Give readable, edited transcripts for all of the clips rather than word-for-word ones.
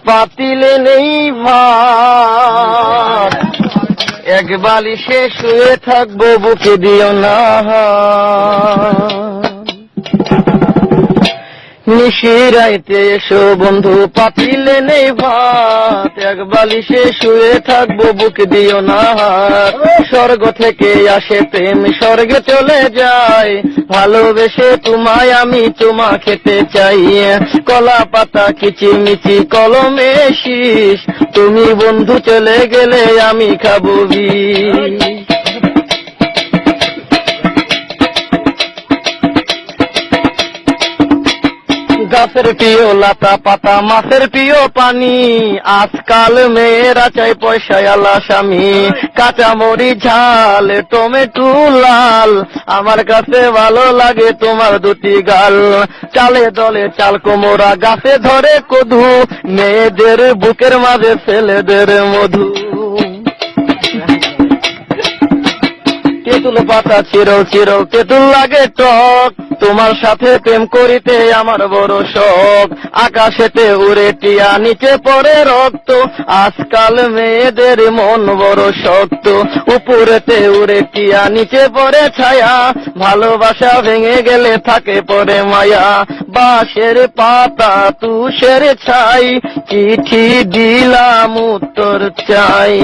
পাতিলে নেই ভাত, এক বালিশে শুয়ে থাকবো বুকে দিও না। নিশিরাইতে এসো বন্ধু পাতিলে নেই ভাত, এক বালিশে শুয়ে থাকবো বুক দিও না। স্বর্গ থেকে আসে প্রেম স্বর্গে চলে যায়, ভালোবেসে তোমায় আমি চুমা খেতে চাই। কলা পাতা কিচিমিচি কলমে শীষ, তুমি বন্ধু চলে গেলে আমি খাবো বিষ। গাছের প্রিয় লতা পাতা মাছের প্রিয় পানি, আজকাল মেয়েরা চাই পয়সায় আলা স্বামী। কাঁচামরি ঝাল টমেটো লাল, আমার কাছে ভালো লাগে তোমার দুটি গাল। চালে দলে চাল কোমরা গাছে ধরে কদু, মেয়েদের বুকের মাঝে ছেলেদের মধু। তেঁতুল পাতা চিরল চিরল তেঁতুল লাগে টক, তোমার সাথে প্রেম করিতে আমার বড় শখ। আকাশেতে উড়ে টিয়া নিচে পড়ে রক্ত, আজকাল মেয়েদের মন বড় শক্ত। উপরেতে উড়ে টিয়া নিচে পড়ে ছায়া, ভালোবাসা ভেঙে গেলে থাকে পড়ে মায়া। বাঁশের পাতা তুষের ছাই, চিঠি দিলাম উত্তর চাই।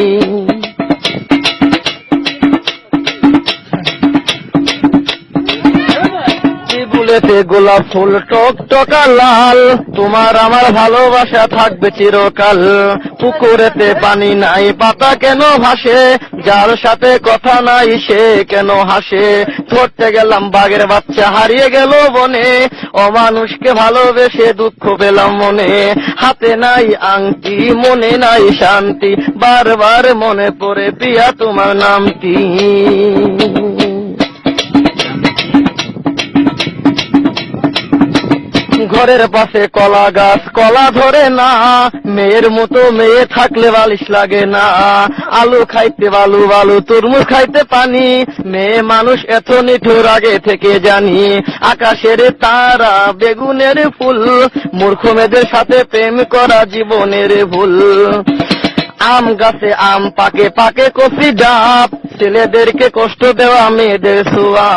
ফুলেতে গোলাপ ফুল টক টকা লাল, তোমার আমার ভালোবাসা থাকবে চিরকাল। পুকুরেতে পানি নাই পাতা কেন ভাসে, যার সাথে কথা নাই সে কেন হাসে। ধরতে গেলাম বাঘের বাচ্চা হারিয়ে গেল বনে, অমানুষকে ভালোবেসে দুঃখ পেলাম মনে। হাতে নাই আংটি মনে নাই শান্তি, বারবার মনে পড়ে প্রিয়া তোমার নামটি। ঘরের পাশে কলা গাছ কলা ধরে না, মেয়ের মতো মেয়ে থাকলে বালিশ লাগে না। আলু খাইতে বালু বালু তরমুজ খাইতে পানি, মেয়ে মানুষ এত নিঠুর আগে থেকে জানি। আকাশের তারা বেগুনের ফুল, মূর্খ মেয়েদের সাথে প্রেম করা জীবনের ভুল। আম গাছে আম পাকে পাকে কফি ডাব, ছেলেদেরকে কষ্ট দেওয়া মেয়েদের ছোঁয়া।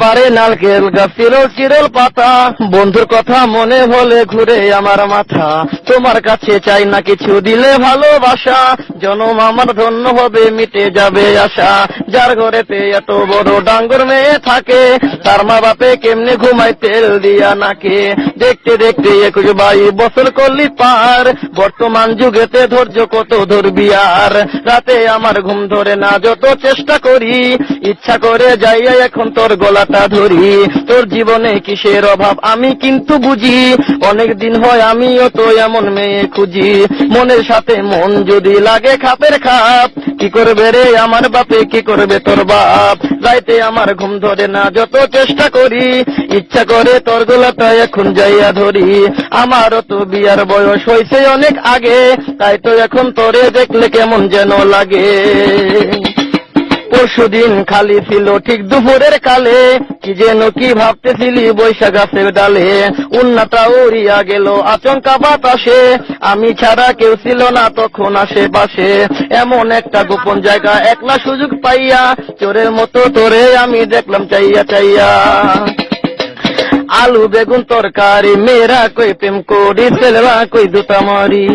পারে নারকেল গাছ চিরল চিরল পাতা, বন্ধুর কথা মনে হলে ঘুরে আমার মাথা। তোমার কাছে চাই না কিছু দিলে ভালোবাসা, জনম আমার ধন্য হবে মিটে যাবে আশা। যার ঘরেতে এত বড় ডাঙ্গর মেয়ে থাকে, তার মা বাপে কেমনে ঘুমায় তেল দিয়া নাকে। দেখতে দেখতে 21 বছর করলি পার, বর্তমান যুগেতে ধৈর্য কত ধরবি আর। রাতে আমার ঘুম ধরে না যত চেষ্টা করি, ইচ্ছা করে যাইয়া এখন তোর গলাটা ধরি। তোর জীবনে কিসের অভাব আমি কিন্তু বুঝি, অনেক দিন হয় আমিও তো এমন মেয়ে খুঁজি। মনের সাথে মন যদি লাগে খাপের খাপ, কি করবে রে আমার বাপে কি করবে তোর বাপ। রাইতে আমার ঘুম ধরে না যত চেষ্টা করি, ইচ্ছা করে তোর গলাটা এখন যাইয়া ধরি। আমারও তো বিয়ার বয়স হয়েছে অনেক আগে, তাই তো এখন তোরে দেখলে কেমন যেন লাগে। পরশুদিন খালি ছিল ঠিক দুপুরের কালে, কি যেন কি ভাবতেছিলি বৈশাখ গাছের ডালে। উন্নাটা উড়িয়া গেল আচমকা বাতাসে, আমি ছাড়া কেউ ছিল না তখন আশেপাশে। এমন একটা গোপন জায়গা একলা সুযোগ পাইয়া, চোরের মতো তোরে আমি দেখলাম চাইয়া চাইয়া। আলু বেগুন তরকারি মেয়েরা কই প্রেম করি, ছেলেরা কই দুটা মারি।